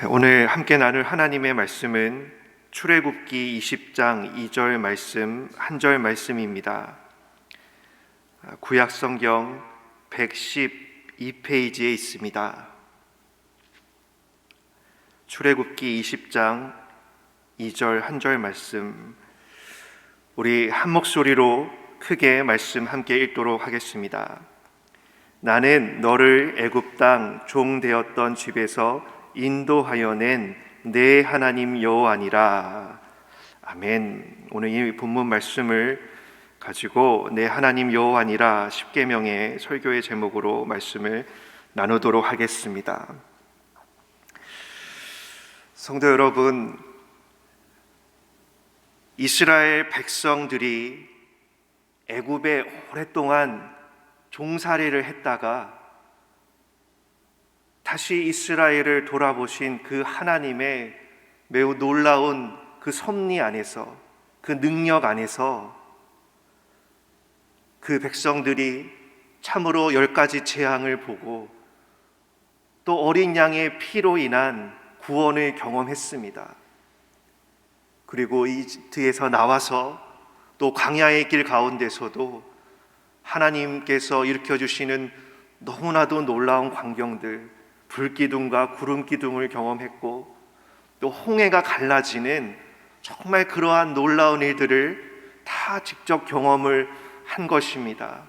오늘 함께 나눌 하나님의 말씀은 출애굽기 20장 2절 말씀, 한 절 말씀입니다. 구약 성경 112페이지에 있습니다. 출애굽기 20장 2절 한 절 말씀, 우리 한 목소리로 크게 말씀 함께 읽도록 하겠습니다. 나는 너를 애굽 땅 종 되었던 집에서 인도하여 낸 내 하나님 여호와니라. 아멘. 오늘 이 본문 말씀을 가지고 내 하나님 여호와니라 십계명의 설교의 제목으로 말씀을 나누도록 하겠습니다. 성도 여러분, 이스라엘 백성들이 애굽에 오랫동안 종살이를 했다가 다시 이스라엘을 돌아보신 그 하나님의 매우 놀라운 그 섭리 안에서, 그 능력 안에서 그 백성들이 참으로 10가지 재앙을 보고 또 어린 양의 피로 인한 구원을 경험했습니다. 그리고 이집트에서 나와서 또 광야의 길 가운데서도 하나님께서 일으켜주시는 너무나도 놀라운 광경들, 불기둥과 구름기둥을 경험했고 또 홍해가 갈라지는 정말 그러한 놀라운 일들을 다 직접 경험을 한 것입니다.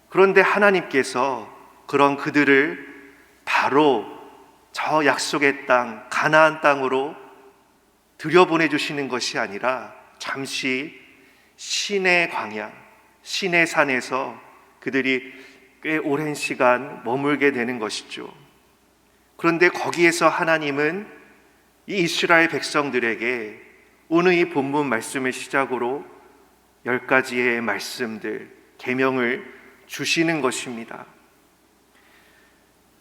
그런데 하나님께서 그런 그들을 바로 저 약속의 땅, 가나안 땅으로 들여보내주시는 것이 아니라 잠시 시내 광야, 시내 산에서 그들이 꽤 오랜 시간 머물게 되는 것이죠. 그런데 거기에서 하나님은 이 이스라엘 백성들에게 오늘 이 본문 말씀을 시작으로 10가지의 말씀들, 계명을 주시는 것입니다.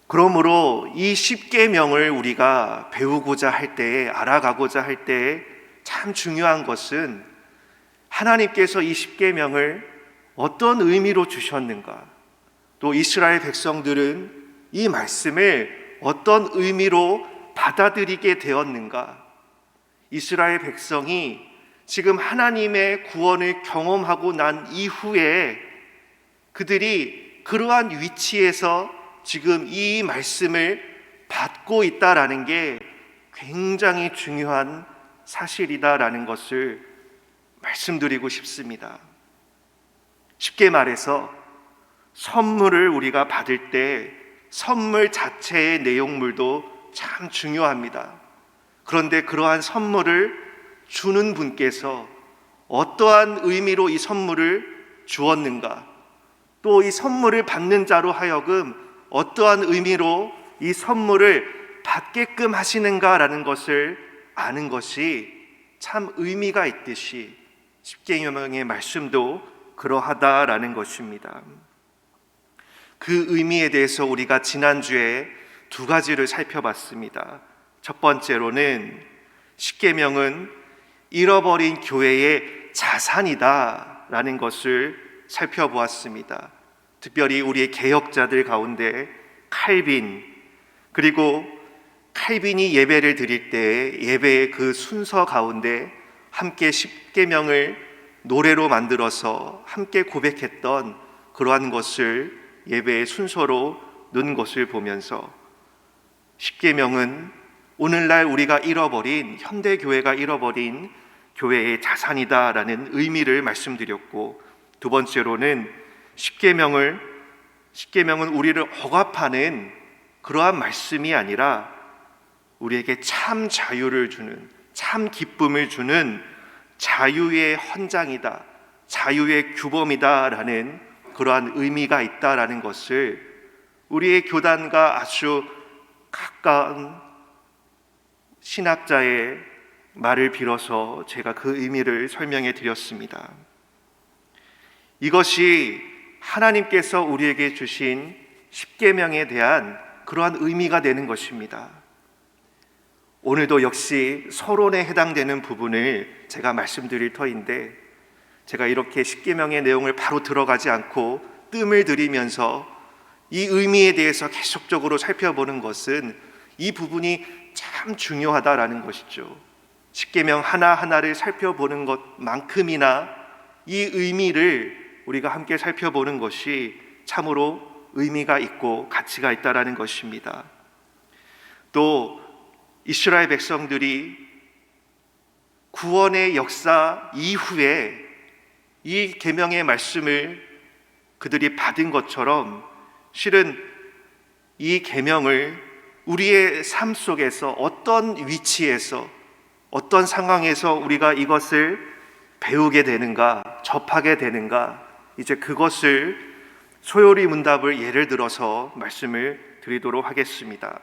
그러므로 이 10계명을 우리가 배우고자 할 때에, 알아가고자 할 때에 참 중요한 것은 하나님께서 이 10계명을 어떤 의미로 주셨는가, 또 이스라엘 백성들은 이 말씀을 어떤 의미로 받아들이게 되었는가. 이스라엘 백성이 지금 하나님의 구원을 경험하고 난 이후에 그들이 그러한 위치에서 지금 이 말씀을 받고 있다라는 게 굉장히 중요한 사실이다라는 것을 말씀드리고 싶습니다. 쉽게 말해서 선물을 우리가 받을 때 선물 자체의 내용물도 참 중요합니다. 그런데 그러한 선물을 주는 분께서 어떠한 의미로 이 선물을 주었는가, 또 이 선물을 받는 자로 하여금 어떠한 의미로 이 선물을 받게끔 하시는가라는 것을 아는 것이 참 의미가 있듯이 십계명의 말씀도 그러하다라는 것입니다. 그 의미에 대해서 우리가 지난주에 2가지를 살펴봤습니다. 첫 번째로는 십계명은 잃어버린 교회의 자산이다라는 것을 살펴보았습니다. 특별히 우리의 개혁자들 가운데 칼빈, 그리고 칼빈이 예배를 드릴 때 예배의 그 순서 가운데 함께 십계명을 노래로 만들어서 함께 고백했던 그러한 것을 예배의 순서로 넣은 것을 보면서 십계명은 오늘날 우리가 잃어버린, 현대교회가 잃어버린 교회의 자산이다라는 의미를 말씀드렸고, 두 번째로는 십계명은 우리를 억압하는 그러한 말씀이 아니라 우리에게 참 자유를 주는, 참 기쁨을 주는 자유의 헌장이다, 자유의 규범이다라는 그러한 의미가 있다라는 것을 우리의 교단과 아주 가까운 신학자의 말을 빌어서 제가 그 의미를 설명해 드렸습니다. 이것이 하나님께서 우리에게 주신 십계명에 대한 그러한 의미가 되는 것입니다. 오늘도 역시 서론에 해당되는 부분을 제가 말씀드릴 터인데, 제가 이렇게 십계명의 내용을 바로 들어가지 않고 뜸을 들이면서 이 의미에 대해서 계속적으로 살펴보는 것은 이 부분이 참 중요하다라는 것이죠. 십계명 하나하나를 살펴보는 것만큼이나 이 의미를 우리가 함께 살펴보는 것이 참으로 의미가 있고 가치가 있다라는 것입니다. 또 이스라엘 백성들이 구원의 역사 이후에 이 계명의 말씀을 그들이 받은 것처럼 실은 이 계명을 우리의 삶 속에서 어떤 위치에서 어떤 상황에서 우리가 이것을 배우게 되는가, 접하게 되는가, 이제 그것을 소요리 문답을 예를 들어서 말씀을 드리도록 하겠습니다.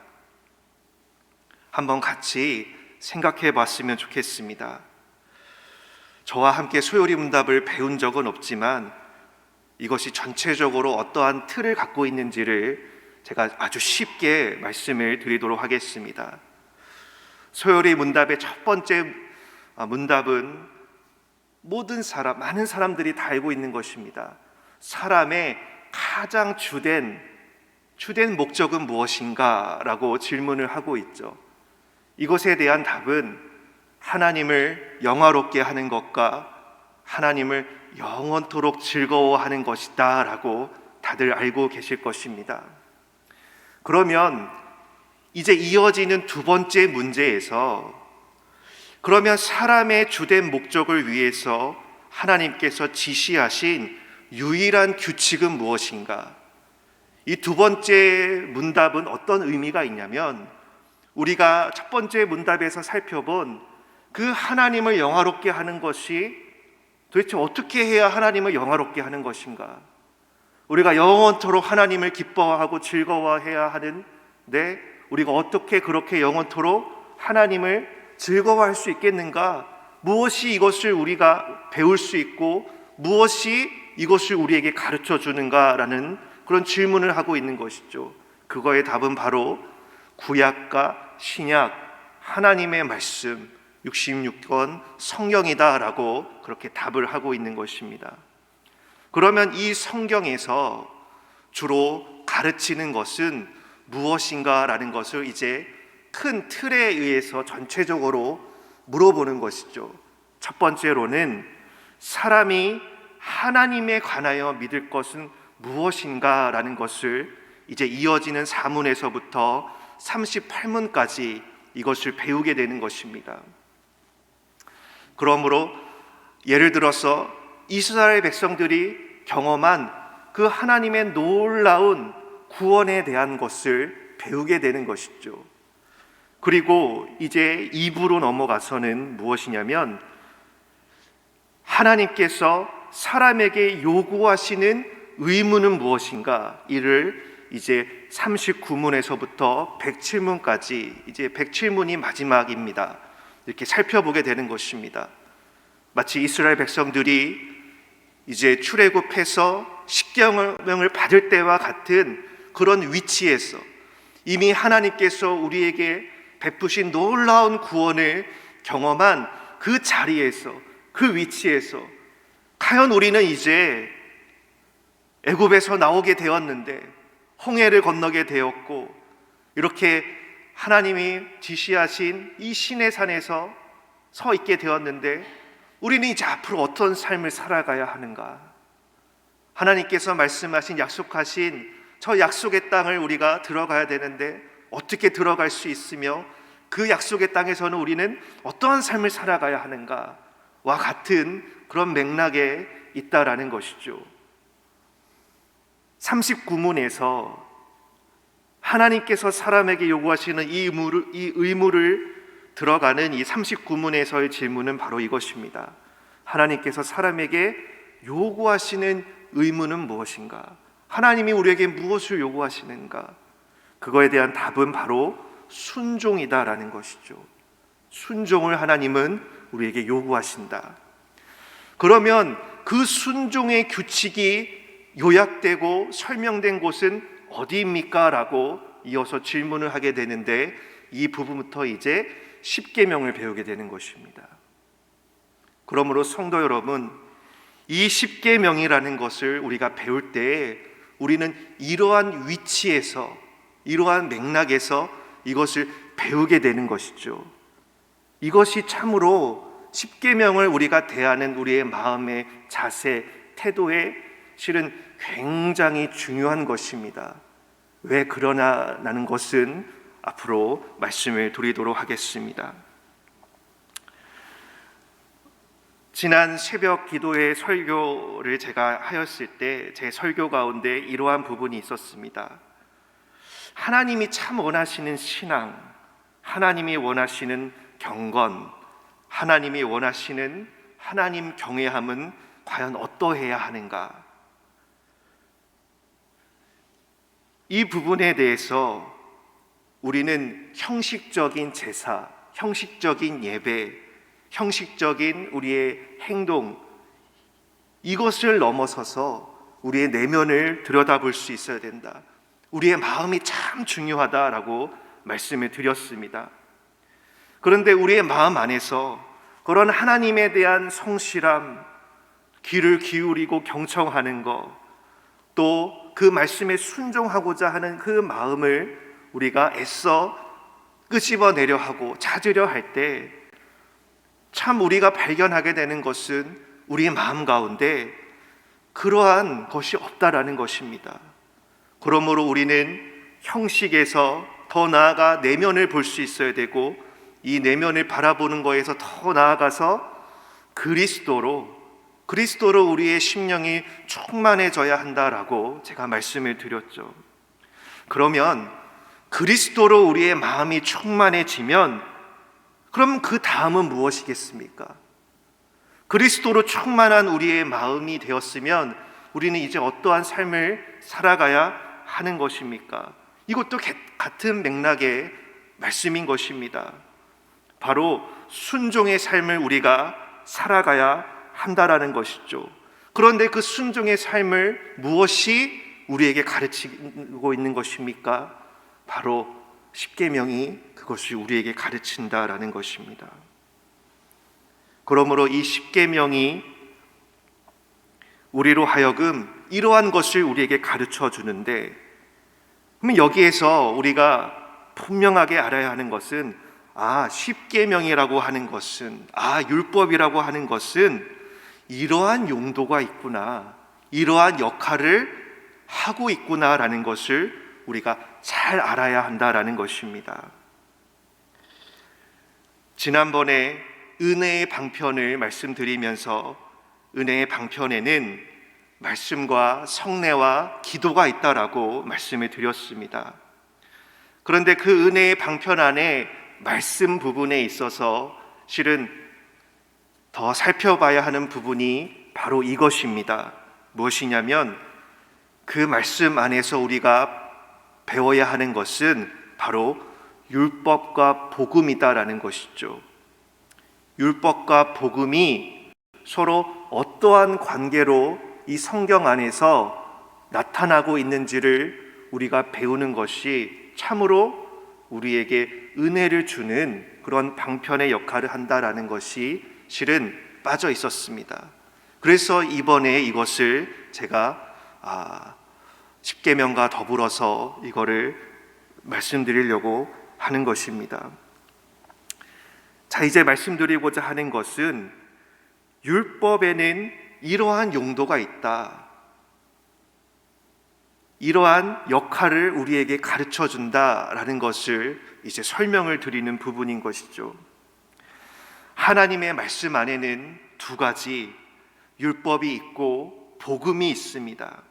한번 같이 생각해 봤으면 좋겠습니다. 저와 함께 소요리 문답을 배운 적은 없지만 이것이 전체적으로 어떠한 틀을 갖고 있는지를 제가 아주 쉽게 말씀을 드리도록 하겠습니다. 소요리 문답의 첫 번째 문답은 많은 사람들이 다 알고 있는 것입니다. 사람의 가장 주된 목적은 무엇인가? 라고 질문을 하고 있죠. 이것에 대한 답은 하나님을 영화롭게 하는 것과 하나님을 영원토록 즐거워하는 것이다 라고 다들 알고 계실 것입니다. 그러면 이제 이어지는 두 번째 문제에서 그러면 사람의 주된 목적을 위해서 하나님께서 지시하신 유일한 규칙은 무엇인가? 이 두 번째 문답은 어떤 의미가 있냐면 우리가 첫 번째 문답에서 살펴본 그 하나님을 영화롭게 하는 것이 도대체 어떻게 해야 하나님을 영화롭게 하는 것인가? 우리가 영원토록 하나님을 기뻐하고 즐거워해야 하는데 우리가 어떻게 그렇게 영원토록 하나님을 즐거워할 수 있겠는가? 무엇이 이것을 우리가 배울 수 있고 무엇이 이것을 우리에게 가르쳐 주는가라는 그런 질문을 하고 있는 것이죠. 그거의 답은 바로 구약과 신약 하나님의 말씀 66권 성경이다라고 그렇게 답을 하고 있는 것입니다. 그러면 이 성경에서 주로 가르치는 것은 무엇인가라는 것을 이제 큰 틀에 의해서 전체적으로 물어보는 것이죠. 첫 번째로는 사람이 하나님에 관하여 믿을 것은 무엇인가라는 것을 이제 이어지는 4문에서부터 38문까지 이것을 배우게 되는 것입니다. 그러므로 예를 들어서 이스라엘 백성들이 경험한 그 하나님의 놀라운 구원에 대한 것을 배우게 되는 것이죠. 그리고 이제 2부로 넘어가서는 무엇이냐면 하나님께서 사람에게 요구하시는 의무는 무엇인가? 이를 이제 39문에서부터 107문까지 이제 107문이 마지막입니다. 이렇게 살펴보게 되는 것입니다. 마치 이스라엘 백성들이 이제 출애굽해서 십계명을 받을 때와 같은 그런 위치에서 이미 하나님께서 우리에게 베푸신 놀라운 구원을 경험한 그 자리에서 그 위치에서 과연 우리는 이제 애굽에서 나오게 되었는데 홍해를 건너게 되었고 이렇게 하나님이 지시하신 이 시내산에서 서 있게 되었는데 우리는 이제 앞으로 어떤 삶을 살아가야 하는가? 하나님께서 말씀하신 약속하신 저 약속의 땅을 우리가 들어가야 되는데 어떻게 들어갈 수 있으며 그 약속의 땅에서는 우리는 어떠한 삶을 살아가야 하는가와 같은 그런 맥락에 있다라는 것이죠. 39문에서 하나님께서 사람에게 요구하시는 이 의무를 들어가는 이 39문에서의 질문은 바로 이것입니다. 하나님께서 사람에게 요구하시는 의무는 무엇인가? 하나님이 우리에게 무엇을 요구하시는가? 그거에 대한 답은 바로 순종이다라는 것이죠. 순종을 하나님은 우리에게 요구하신다. 그러면 그 순종의 규칙이 요약되고 설명된 곳은 어디입니까? 라고 이어서 질문을 하게 되는데 이 부분부터 이제 십계명을 배우게 되는 것입니다. 그러므로 성도 여러분, 이 십계명이라는 것을 우리가 배울 때 우리는 이러한 위치에서 이러한 맥락에서 이것을 배우게 되는 것이죠. 이것이 참으로 십계명을 우리가 대하는 우리의 마음의 자세, 태도에 실은 굉장히 중요한 것입니다. 왜 그러나라는 것은 앞으로 말씀을 드리도록 하겠습니다. 지난 새벽 기도회 설교를 제가 하였을 때 제 설교 가운데 이러한 부분이 있었습니다. 하나님이 참 원하시는 신앙, 하나님이 원하시는 경건, 하나님이 원하시는 하나님 경외함은 과연 어떠해야 하는가? 이 부분에 대해서 우리는 형식적인 제사, 형식적인 예배, 형식적인 우리의 행동, 이것을 넘어서서 우리의 내면을 들여다볼 수 있어야 된다. 우리의 마음이 참 중요하다라고 말씀을 드렸습니다. 그런데 우리의 마음 안에서 그런 하나님에 대한 성실함, 귀를 기울이고 경청하는 것, 또 그 말씀에 순종하고자 하는 그 마음을 우리가 애써 끄집어내려 하고 찾으려 할 때 참 우리가 발견하게 되는 것은 우리의 마음 가운데 그러한 것이 없다라는 것입니다. 그러므로 우리는 형식에서 더 나아가 내면을 볼 수 있어야 되고, 이 내면을 바라보는 것에서 더 나아가서 그리스도로 우리의 심령이 충만해져야 한다라고 제가 말씀을 드렸죠. 그러면 그리스도로 우리의 마음이 충만해지면 그럼 그 다음은 무엇이겠습니까? 그리스도로 충만한 우리의 마음이 되었으면 우리는 이제 어떠한 삶을 살아가야 하는 것입니까? 이것도 같은 맥락의 말씀인 것입니다. 바로 순종의 삶을 우리가 살아가야 한다라는 것이죠. 그런데 그 순종의 삶을 무엇이 우리에게 가르치고 있는 것입니까? 바로 십계명이 그것을 우리에게 가르친다라는 것입니다. 그러므로 이 십계명이 우리로 하여금 이러한 것을 우리에게 가르쳐 주는데, 그러면 여기에서 우리가 분명하게 알아야 하는 것은 십계명이라고 하는 것은, 율법이라고 하는 것은 이러한 용도가 있구나, 이러한 역할을 하고 있구나라는 것을 우리가 잘 알아야 한다라는 것입니다. 지난번에 은혜의 방편을 말씀드리면서 은혜의 방편에는 말씀과 성례와 기도가 있다라고 말씀을 드렸습니다. 그런데 그 은혜의 방편 안에 말씀 부분에 있어서 실은 더 살펴봐야 하는 부분이 바로 이것입니다. 무엇이냐면 그 말씀 안에서 우리가 배워야 하는 것은 바로 율법과 복음이다라는 것이죠. 율법과 복음이 서로 어떠한 관계로 이 성경 안에서 나타나고 있는지를 우리가 배우는 것이 참으로 우리에게 은혜를 주는 그런 방편의 역할을 한다라는 것이 실은 빠져 있었습니다. 그래서 이번에 이것을 제가 십계명과 더불어서 이거를 말씀드리려고 하는 것입니다. 자, 이제 말씀드리고자 하는 것은 율법에는 이러한 용도가 있다, 이러한 역할을 우리에게 가르쳐 준다라는 것을 이제 설명을 드리는 부분인 것이죠. 하나님의 말씀 안에는 두 가지 율법이 있고 복음이 있습니다.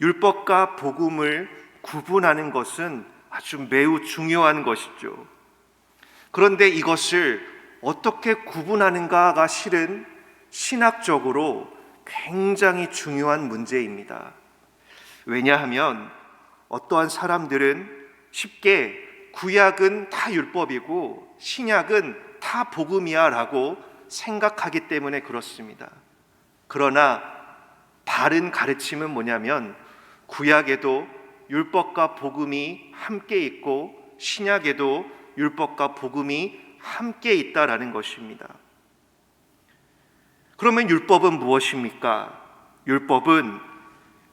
율법과 복음을 구분하는 것은 아주 매우 중요한 것이죠. 그런데 이것을 어떻게 구분하는가가 실은 신학적으로 굉장히 중요한 문제입니다. 왜냐하면 어떠한 사람들은 쉽게 구약은 다 율법이고 신약은 다 복음이야 라고 생각하기 때문에 그렇습니다. 그러나 바른 가르침은 뭐냐면 구약에도 율법과 복음이 함께 있고 신약에도 율법과 복음이 함께 있다라는 것입니다. 그러면 율법은 무엇입니까? 율법은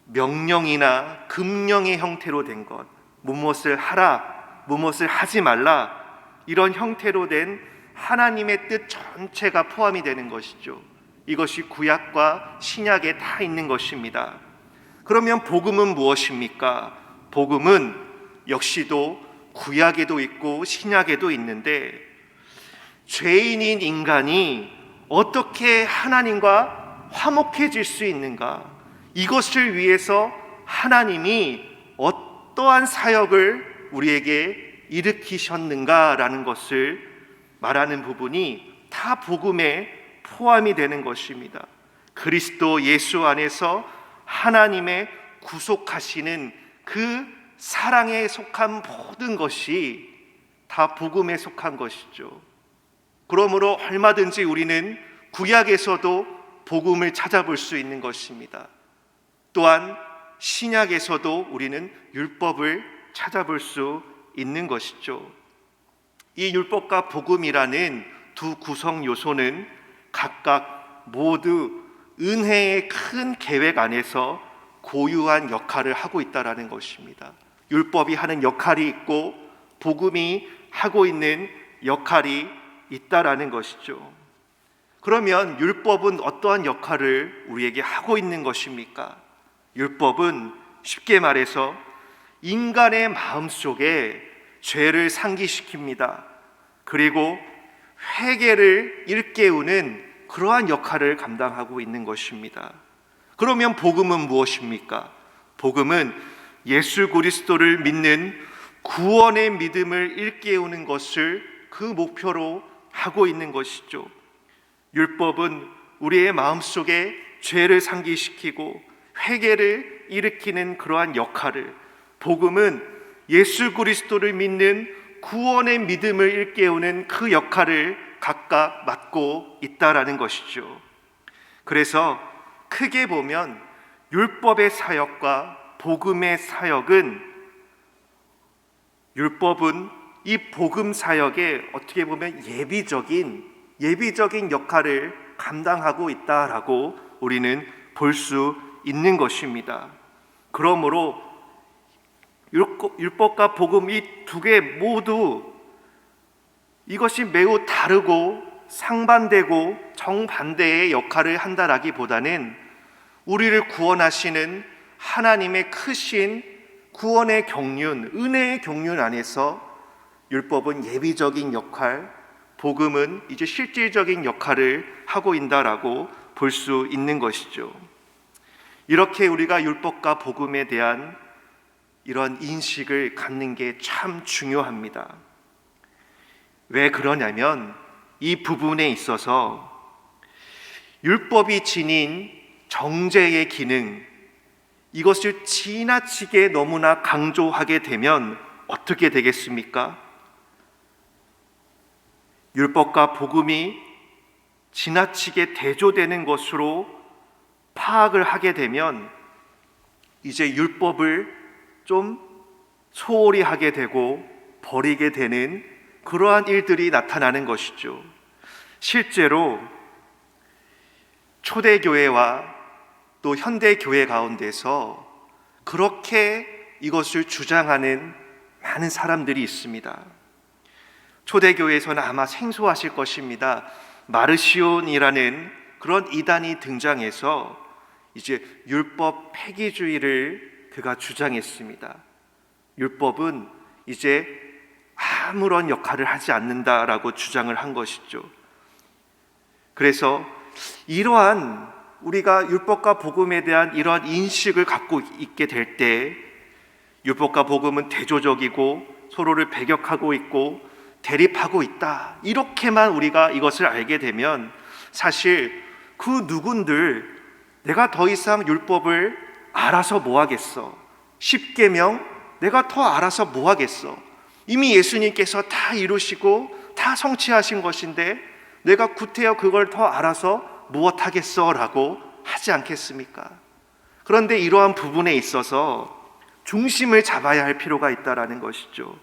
명령이나 금령의 형태로 된 것, 무엇을 하라, 무엇을 하지 말라, 이런 형태로 된 하나님의 뜻 전체가 포함이 되는 것이죠. 이것이 구약과 신약에 다 있는 것입니다. 그러면 복음은 무엇입니까? 복음은 역시도 구약에도 있고 신약에도 있는데, 죄인인 인간이 어떻게 하나님과 화목해질 수 있는가, 이것을 위해서 하나님이 어떠한 사역을 우리에게 일으키셨는가라는 것을 말하는 부분이 다 복음에 포함이 되는 것입니다. 그리스도 예수 안에서 하나님의 구속하시는 그 사랑에 속한 모든 것이 다 복음에 속한 것이죠. 그러므로 얼마든지 우리는 구약에서도 복음을 찾아볼 수 있는 것입니다. 또한 신약에서도 우리는 율법을 찾아볼 수 있는 것이죠. 이 율법과 복음이라는 두 구성 요소는 각각 모두 은혜의 큰 계획 안에서 고유한 역할을 하고 있다는 것입니다. 율법이 하는 역할이 있고 복음이 하고 있는 역할이 있다라는 것이죠. 그러면 율법은 어떠한 역할을 우리에게 하고 있는 것입니까? 율법은 쉽게 말해서 인간의 마음속에 죄를 상기시킵니다. 그리고 회개를 일깨우는 그러한 역할을 감당하고 있는 것입니다. 그러면 복음은 무엇입니까? 복음은 예수 그리스도를 믿는 구원의 믿음을 일깨우는 것을 그 목표로 하고 있는 것이죠. 율법은 우리의 마음속에 죄를 상기시키고 회개를 일으키는 그러한 역할을, 복음은 예수 그리스도를 믿는 구원의 믿음을 일깨우는 그 역할을 각각 맡고 있다라는 것이죠. 그래서 크게 보면 율법의 사역과 복음의 사역은, 율법은 이 복음 사역에 어떻게 보면 예비적인 역할을 감당하고 있다라고 우리는 볼 수 있는 것입니다. 그러므로 율법과 복음 이 두 개 모두 이것이 매우 다르고 상반되고 정반대의 역할을 한다라기보다는 우리를 구원하시는 하나님의 크신 구원의 경륜, 은혜의 경륜 안에서 율법은 예비적인 역할, 복음은 이제 실질적인 역할을 하고 있다라고 볼 수 있는 것이죠. 이렇게 우리가 율법과 복음에 대한 이런 인식을 갖는 게 참 중요합니다. 왜 그러냐면 이 부분에 있어서 율법이 지닌 정죄의 기능, 이것을 지나치게 너무나 강조하게 되면 어떻게 되겠습니까? 율법과 복음이 지나치게 대조되는 것으로 파악을 하게 되면 이제 율법을 좀 소홀히 하게 되고 버리게 되는 그러한 일들이 나타나는 것이죠. 실제로 초대교회와 또 현대교회 가운데서 그렇게 이것을 주장하는 많은 사람들이 있습니다. 초대교회에서는 아마 생소하실 것입니다. 마르시온이라는 그런 이단이 등장해서 이제 율법 폐기주의를 그가 주장했습니다. 율법은 이제 아무런 역할을 하지 않는다라고 주장을 한 것이죠. 그래서 이러한 우리가 율법과 복음에 대한 이러한 인식을 갖고 있게 될 때 율법과 복음은 대조적이고 서로를 배격하고 있고 대립하고 있다, 이렇게만 우리가 이것을 알게 되면 사실 그 누군들 내가 더 이상 율법을 알아서 뭐 하겠어, 십계명 내가 더 알아서 뭐 하겠어, 이미 예수님께서 다 이루시고 다 성취하신 것인데 내가 구태여 그걸 더 알아서 무엇하겠어 라고 하지 않겠습니까? 그런데 이러한 부분에 있어서 중심을 잡아야 할 필요가 있다는 것이죠.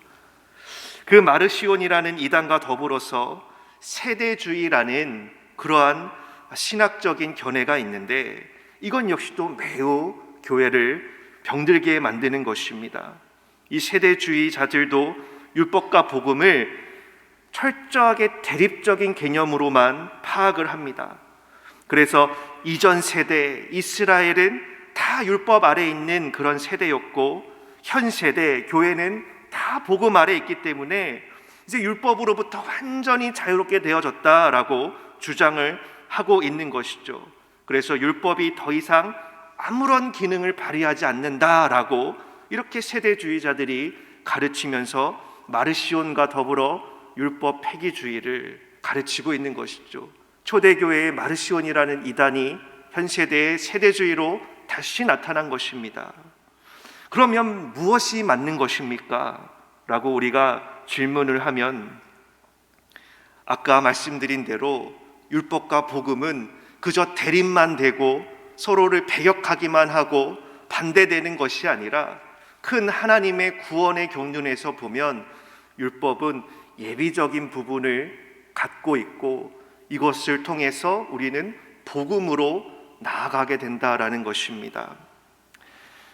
그 마르시온이라는 이단과 더불어서 세대주의라는 그러한 신학적인 견해가 있는데 이건 역시도 매우 교회를 병들게 만드는 것입니다. 이 세대주의자들도 율법과 복음을 철저하게 대립적인 개념으로만 파악을 합니다. 그래서 이전 세대 이스라엘은 다 율법 아래 있는 그런 세대였고, 현 세대 교회는 다 복음 아래 있기 때문에 이제 율법으로부터 완전히 자유롭게 되어졌다라고 주장을 하고 있는 것이죠. 그래서 율법이 더 이상 아무런 기능을 발휘하지 않는다라고 이렇게 세대주의자들이 가르치면서 마르시온과 더불어 율법 폐기주의를 가르치고 있는 것이죠. 초대교회의 마르시온이라는 이단이 현 세대의 세대주의로 다시 나타난 것입니다. 그러면 무엇이 맞는 것입니까? 라고 우리가 질문을 하면, 아까 말씀드린 대로 율법과 복음은 그저 대립만 되고 서로를 배격하기만 하고 반대되는 것이 아니라, 큰 하나님의 구원의 경륜에서 보면 율법은 예비적인 부분을 갖고 있고, 이것을 통해서 우리는 복음으로 나아가게 된다라는 것입니다.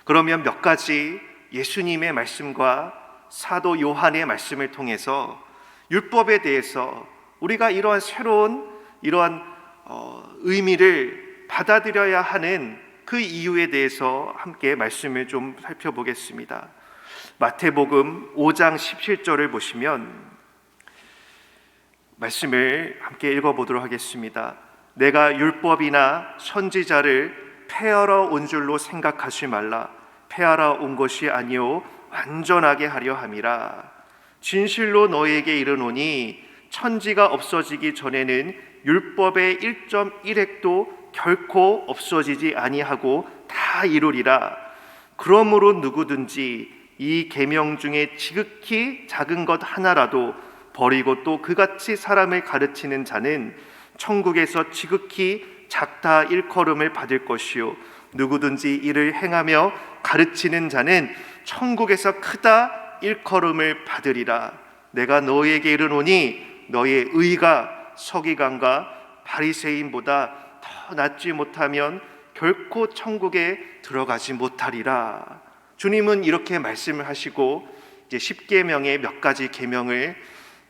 그러면 몇 가지 예수님의 말씀과 사도 요한의 말씀을 통해서 율법에 대해서 우리가 이러한 새로운 의미를 받아들여야 하는 그 이유에 대해서 함께 말씀을 좀 살펴보겠습니다. 마태복음 5장 17절을 보시면 말씀을 함께 읽어보도록 하겠습니다. 내가 율법이나 선지자를 폐하러 온 줄로 생각하지 말라. 폐하러 온 것이 아니요 완전하게 하려 함이라. 진실로 너희에게 이르노니 천지가 없어지기 전에는 율법의 1.1획도 결코 없어지지 아니하고 다 이루리라. 그러므로 누구든지 이 계명 중에 지극히 작은 것 하나라도 버리고 또 그같이 사람을 가르치는 자는 천국에서 지극히 작다 일컬음을 받을 것이요 누구든지 이를 행하며 가르치는 자는 천국에서 크다 일컬음을 받으리라. 내가 너희에게 이르노니 너희의 의가 서기관과 바리새인보다 더 낫지 못하면 결코 천국에 들어가지 못하리라. 주님은 이렇게 말씀을 하시고 이제 10계명의 몇 가지 계명을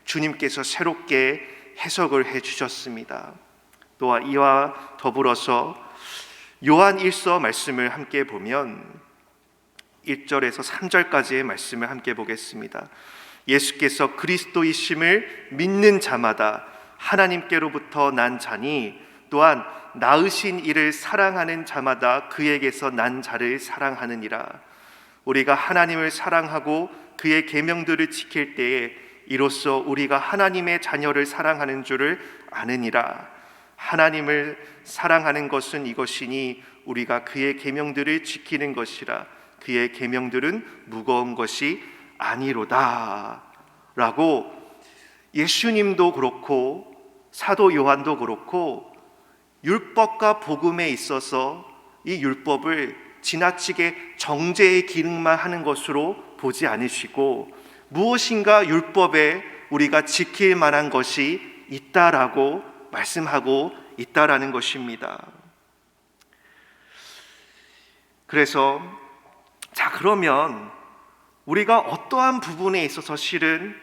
주님께서 새롭게 해석을 해 주셨습니다. 또 이와 더불어서 요한 1서 말씀을 함께 보면 1절에서 3절까지의 말씀을 함께 보겠습니다. 예수께서 그리스도이심을 믿는 자마다 하나님께로부터 난 자니 또한 낳으신 이를 사랑하는 자마다 그에게서 난 자를 사랑하느니라. 우리가 하나님을 사랑하고 그의 계명들을 지킬 때에 이로써 우리가 하나님의 자녀를 사랑하는 줄을 아느니라. 하나님을 사랑하는 것은 이것이니 우리가 그의 계명들을 지키는 것이라. 그의 계명들은 무거운 것이 아니로다. 라고 예수님도 그렇고 사도 요한도 그렇고 율법과 복음에 있어서 이 율법을 지나치게 정죄의 기능만 하는 것으로 보지 않으시고 무엇인가 율법에 우리가 지킬 만한 것이 있다라고 말씀하고 있다라는 것입니다. 그래서 그러면 우리가 어떠한 부분에 있어서 실은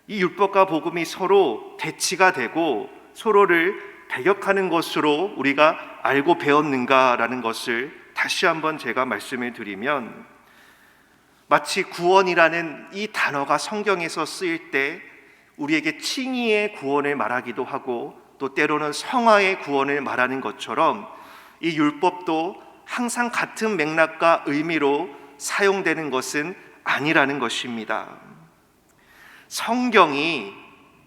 이 율법과 복음이 서로 대치가 되고 서로를 배격하는 것으로 우리가 알고 배웠는가라는 것을 다시 한번 제가 말씀을 드리면, 마치 구원이라는 이 단어가 성경에서 쓰일 때 우리에게 칭의의 구원을 말하기도 하고 또 때로는 성화의 구원을 말하는 것처럼 이 율법도 항상 같은 맥락과 의미로 사용되는 것은 아니라는 것입니다. 성경이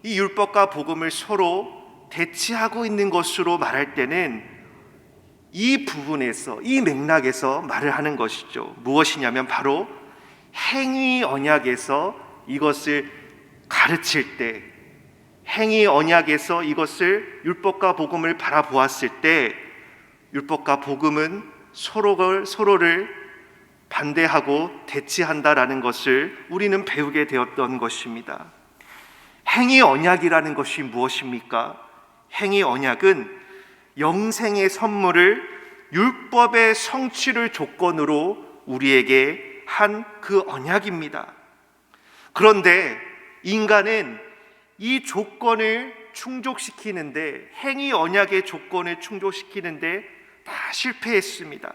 이 율법과 복음을 서로 대치하고 있는 것으로 말할 때는 이 부분에서, 이 맥락에서 말을 하는 것이죠. 무엇이냐면 바로 행위 언약에서 이것을 가르칠 때, 행위 언약에서 이것을 율법과 복음을 바라보았을 때 율법과 복음은 서로를 반대하고 대치한다라는 것을 우리는 배우게 되었던 것입니다. 행위 언약이라는 것이 무엇입니까? 행위 언약은 영생의 선물을 율법의 성취를 조건으로 우리에게 한 그 언약입니다. 그런데 인간은 이 조건을 충족시키는데, 행위 언약의 조건을 충족시키는데 다 실패했습니다.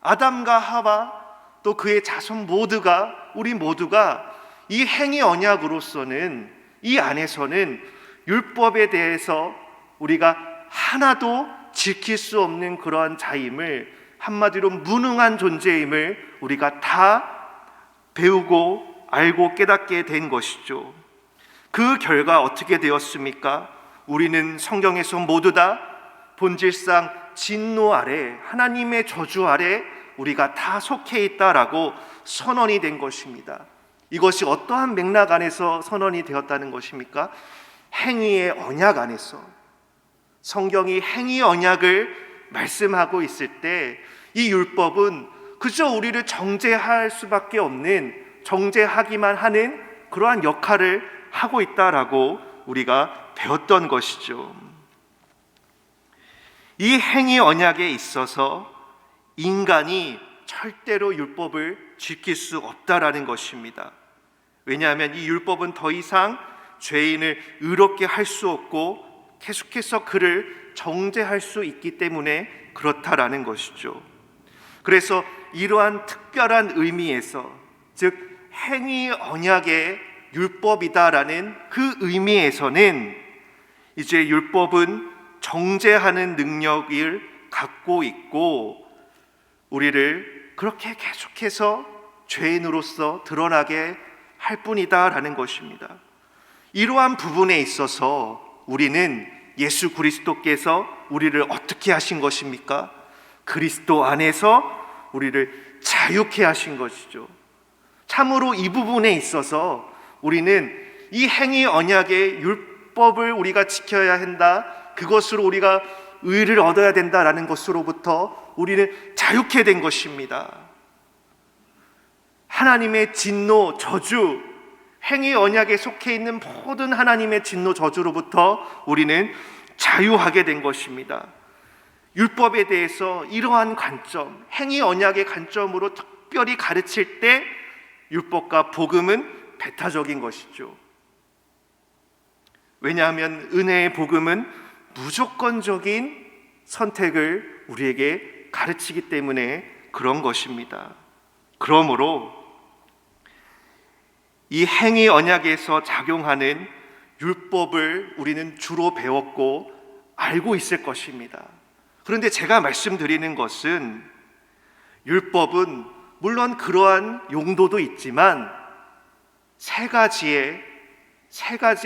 아담과 하와 또 그의 자손 모두가, 우리 모두가 이 행위 언약으로서는, 이 안에서는 율법에 대해서 우리가 하나도 지킬 수 없는 그러한 자임을, 한마디로 무능한 존재임을 우리가 다 배우고 알고 깨닫게 된 것이죠. 그 결과 어떻게 되었습니까? 우리는 성경에서 모두 다 본질상 진노 아래, 하나님의 저주 아래 우리가 다 속해 있다라고 선언이 된 것입니다. 이것이 어떠한 맥락 안에서 선언이 되었다는 것입니까? 행위의 언약 안에서. 성경이 행위 언약을 말씀하고 있을 때 이 율법은 그저 우리를 정죄할 수밖에 없는, 정죄하기만 하는 그러한 역할을 하고 있다라고 우리가 배웠던 것이죠. 이 행위 언약에 있어서 인간이 절대로 율법을 지킬 수 없다라는 것입니다. 왜냐하면 이 율법은 더 이상 죄인을 의롭게 할 수 없고 계속해서 그를 정죄할 수 있기 때문에 그렇다라는 것이죠. 그래서 이러한 특별한 의미에서, 즉 행위 언약의 율법이다라는 그 의미에서는 이제 율법은 정죄하는 능력을 갖고 있고 우리를 그렇게 계속해서 죄인으로서 드러나게 할 뿐이다라는 것입니다. 이러한 부분에 있어서 우리는 예수 그리스도께서 우리를 어떻게 하신 것입니까? 그리스도 안에서 우리를 자유케 하신 것이죠. 참으로 이 부분에 있어서 우리는 이 행위 언약의 율법을 우리가 지켜야 한다, 그것으로 우리가 의를 얻어야 된다라는 것으로부터 우리는 자유케 된 것입니다. 하나님의 진노, 저주, 행위 언약에 속해 있는 모든 하나님의 진노, 저주로부터 우리는 자유하게 된 것입니다. 율법에 대해서 이러한 관점, 행위 언약의 관점으로 특별히 가르칠 때 율법과 복음은 배타적인 것이죠. 왜냐하면 은혜의 복음은 무조건적인 선택을 우리에게 가르치기 때문에 그런 것입니다. 그러므로 이 행위 언약에서 작용하는 율법을 우리는 주로 배웠고 알고 있을 것입니다. 그런데 제가 말씀드리는 것은 율법은 물론 그러한 용도도 있지만 세 가지의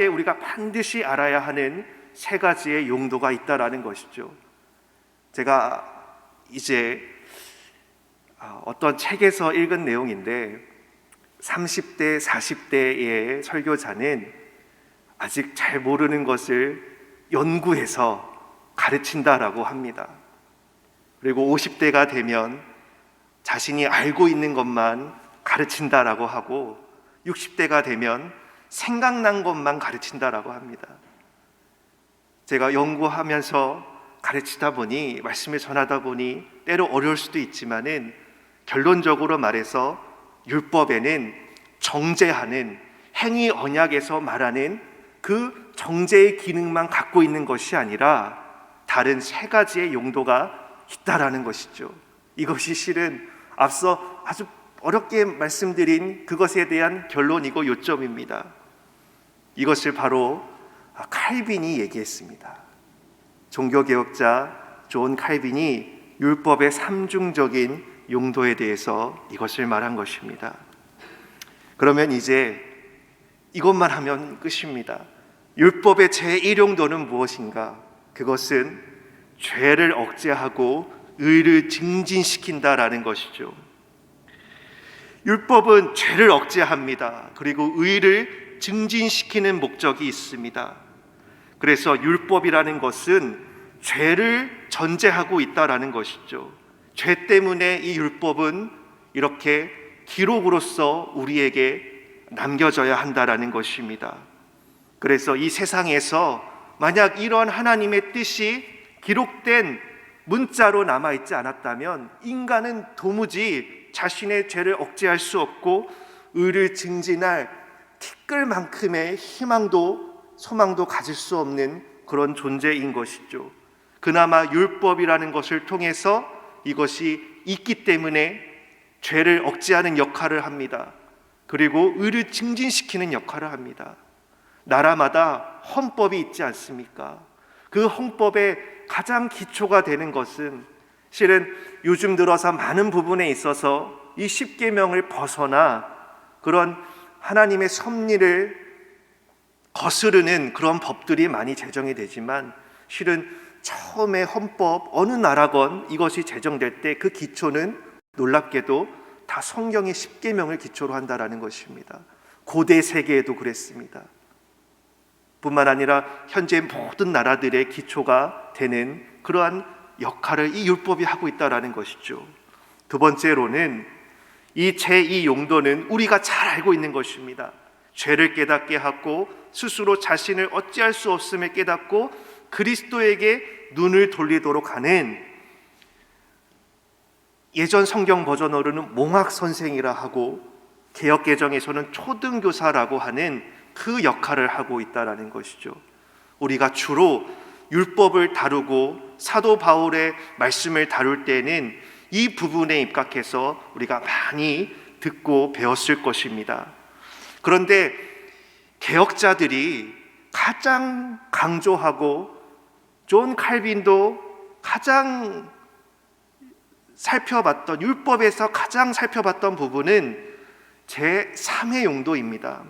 우리가 반드시 알아야 하는 세 가지의 용도가 있다라는 것이죠. 제가 이제 어떤 책에서 읽은 내용인데 30대, 40대의 설교자는 아직 잘 모르는 것을 연구해서 가르친다라고 합니다. 그리고 50대가 되면 자신이 알고 있는 것만 가르친다라고 하고 60대가 되면 생각난 것만 가르친다라고 합니다. 제가 연구하면서 가르치다 보니, 말씀을 전하다 보니 때로 어려울 수도 있지만은 결론적으로 말해서 율법에는 정죄하는, 행위 언약에서 말하는 그 정죄의 기능만 갖고 있는 것이 아니라 다른 세 가지의 용도가 있다라는 것이죠. 이것이 실은 앞서 아주 어렵게 말씀드린 그것에 대한 결론이고 요점입니다. 이것을 바로 칼빈이 얘기했습니다. 종교개혁자 존 칼빈이 율법의 삼중적인 용도에 대해서 이것을 말한 것입니다. 그러면 이제 이것만 하면 끝입니다. 율법의 제1용도는 무엇인가? 그것은 죄를 억제하고 의를 증진시킨다라는 것이죠. 율법은 죄를 억제합니다. 그리고 의를 증진시키는 목적이 있습니다. 그래서 율법이라는 것은 죄를 전제하고 있다라는 것이죠. 죄 때문에 이 율법은 이렇게 기록으로서 우리에게 남겨져야 한다라는 것입니다. 그래서 이 세상에서 만약 이런 하나님의 뜻이 기록된 문자로 남아있지 않았다면 인간은 도무지 자신의 죄를 억제할 수 없고 의를 증진할 티끌만큼의 희망도 소망도 가질 수 없는 그런 존재인 것이죠. 그나마 율법이라는 것을 통해서 이것이 있기 때문에 죄를 억제하는 역할을 합니다. 그리고 의를 증진시키는 역할을 합니다. 나라마다 헌법이 있지 않습니까? 그 헌법의 가장 기초가 되는 것은 실은 요즘 들어서 많은 부분에 있어서 이 십계명을 벗어나 그런 하나님의 섭리를 거스르는 그런 법들이 많이 제정이 되지만 실은 처음에 헌법 어느 나라건 이것이 제정될 때 그 기초는 놀랍게도 다 성경의 십계명을 기초로 한다라는 것입니다. 고대 세계에도 그랬습니다. 뿐만 아니라 현재 모든 나라들의 기초가 되는 그러한 역할을 이 율법이 하고 있다라는 것이죠. 두 번째로는 이 제2 용도는 우리가 잘 알고 있는 것입니다. 죄를 깨닫게 하고 스스로 자신을 어찌할 수 없음을 깨닫고 그리스도에게 눈을 돌리도록 하는, 예전 성경 버전으로는 몽학 선생이라 하고 개역개정에서는 초등교사라고 하는 그 역할을 하고 있다라는 것이죠. 우리가 주로 율법을 다루고 사도 바울의 말씀을 다룰 때는 이 부분에 입각해서 우리가 많이 듣고 배웠을 것입니다. 그런데 개혁자들이 가장 강조하고 존 칼빈도 가장 살펴봤던, 율법에서 가장 살펴봤던 부분은 제3의 용도입니다.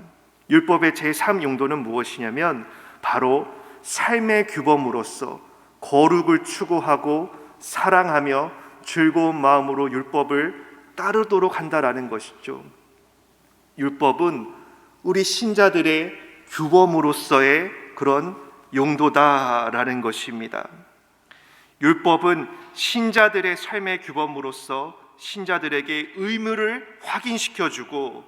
율법의 제3 용도는 무엇이냐면 바로 삶의 규범으로서 거룩을 추구하고 사랑하며 즐거운 마음으로 율법을 따르도록 한다라는 것이죠. 율법은 우리 신자들의 규범으로서의 그런 용도다라는 것입니다. 율법은 신자들의 삶의 규범으로서 신자들에게 의무를 확인시켜주고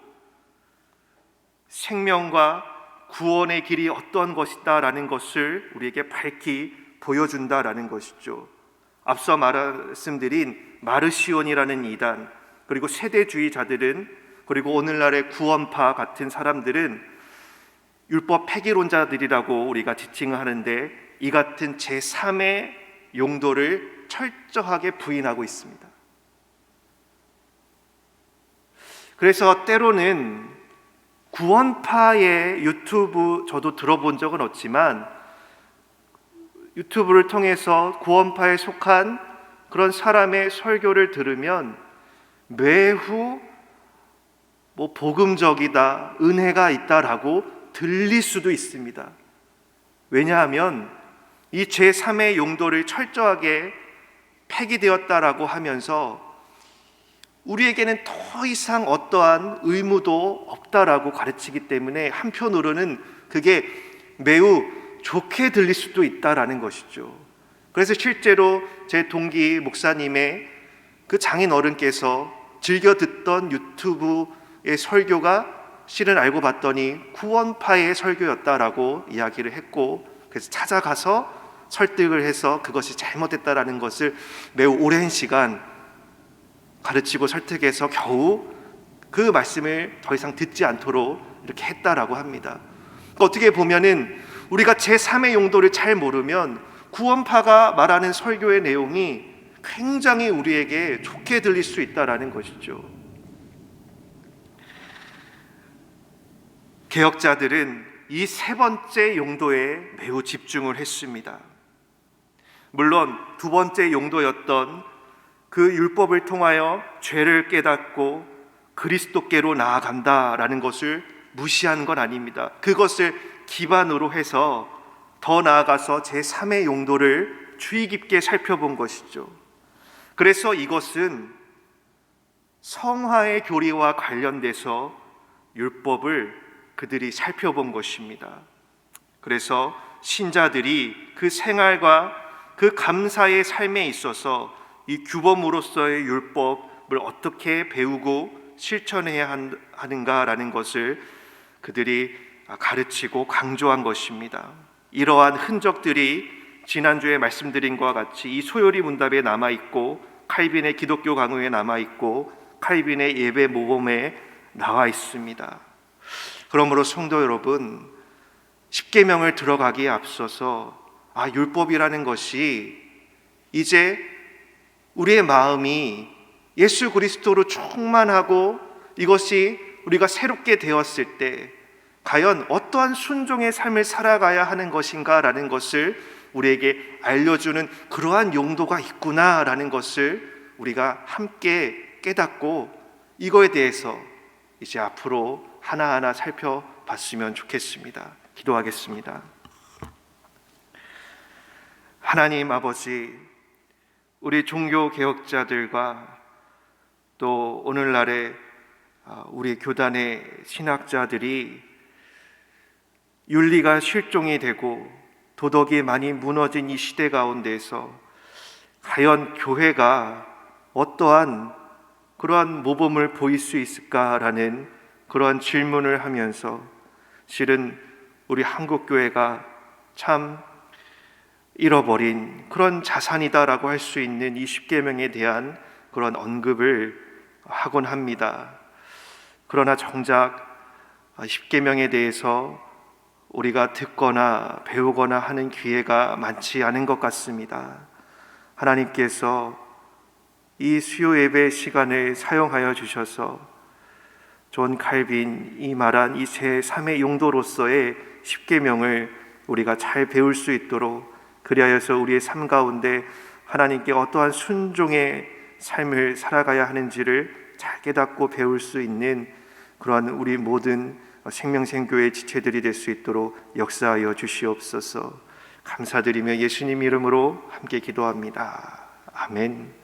생명과 구원의 길이 어떤 것이다라는 것을 우리에게 밝히 보여준다라는 것이죠. 앞서 말씀드린 마르시온이라는 이단, 그리고 세대주의자들은, 그리고 오늘날의 구원파 같은 사람들은 율법 폐기론자들이라고 우리가 지칭을 하는데, 이 같은 제3의 용도를 철저하게 부인하고 있습니다. 그래서 때로는 구원파의 유튜브, 저도 들어본 적은 없지만 유튜브를 통해서 구원파에 속한 그런 사람의 설교를 들으면 매우 복음적이다, 은혜가 있다라고 들릴 수도 있습니다. 왜냐하면 이 제3의 용도를 철저하게 폐기되었다라고 하면서 우리에게는 더 이상 어떠한 의무도 없다라고 가르치기 때문에 한편으로는 그게 매우 좋게 들릴 수도 있다라는 것이죠. 그래서 실제로 제 동기 목사님의 그 장인 어른께서 즐겨 듣던 유튜브의 설교가 실은 알고 봤더니 구원파의 설교였다라고 이야기를 했고, 그래서 찾아가서 설득을 해서 그것이 잘못됐다라는 것을 매우 오랜 시간 가르치고 설득해서 겨우 그 말씀을 더 이상 듣지 않도록 이렇게 했다라고 합니다. 어떻게 보면은 우리가 제3의 용도를 잘 모르면 구원파가 말하는 설교의 내용이 굉장히 우리에게 좋게 들릴 수 있다라는 것이죠. 개혁자들은 이 세 번째 용도에 매우 집중을 했습니다. 물론 두 번째 용도였던 그 율법을 통하여 죄를 깨닫고 그리스도께로 나아간다라는 것을 무시한 건 아닙니다. 그것을 기반으로 해서 더 나아가서 제3의 용도를 주의 깊게 살펴본 것이죠. 그래서 이것은 성화의 교리와 관련돼서 율법을 그들이 살펴본 것입니다. 그래서 신자들이 그 생활과 그 감사의 삶에 있어서 이 규범으로서의 율법을 어떻게 배우고 실천해야 하는가라는 것을 그들이 가르치고 강조한 것입니다. 이러한 흔적들이 지난주에 말씀드린 것과 같이 이 소요리 문답에 남아있고, 칼빈의 기독교 강요에 남아있고, 칼빈의 예배 모범에 나와 있습니다. 그러므로 성도 여러분, 십계명을 들어가기에 앞서서 율법이라는 것이 이제 우리의 마음이 예수 그리스도로 충만하고 이것이 우리가 새롭게 되었을 때 과연 어떠한 순종의 삶을 살아가야 하는 것인가라는 것을 우리에게 알려주는 그러한 용도가 있구나라는 것을 우리가 함께 깨닫고 이거에 대해서 이제 앞으로 하나하나 살펴봤으면 좋겠습니다. 기도하겠습니다. 하나님 아버지, 우리 종교개혁자들과 또 오늘날의 우리 교단의 신학자들이 윤리가 실종이 되고 도덕이 많이 무너진 이 시대 가운데서 과연 교회가 어떠한 그러한 모범을 보일 수 있을까라는 그러한 질문을 하면서 실은 우리 한국교회가 참 잃어버린 그런 자산이다라고 할 수 있는 이 십계명에 대한 그런 언급을 하곤 합니다. 그러나 정작 십계명에 대해서 우리가 듣거나 배우거나 하는 기회가 많지 않은 것 같습니다. 하나님께서 이 수요 예배 시간을 사용하여 주셔서 존 칼빈이 말한 이 제3의 용도로서의 십계명을 우리가 잘 배울 수 있도록, 그리하여서 우리의 삶 가운데 하나님께 어떠한 순종의 삶을 살아가야 하는지를 잘 깨닫고 배울 수 있는 그러한 우리 모든 생명생교회 지체들이 될 수 있도록 역사하여 주시옵소서. 감사드리며 예수님 이름으로 함께 기도합니다. 아멘.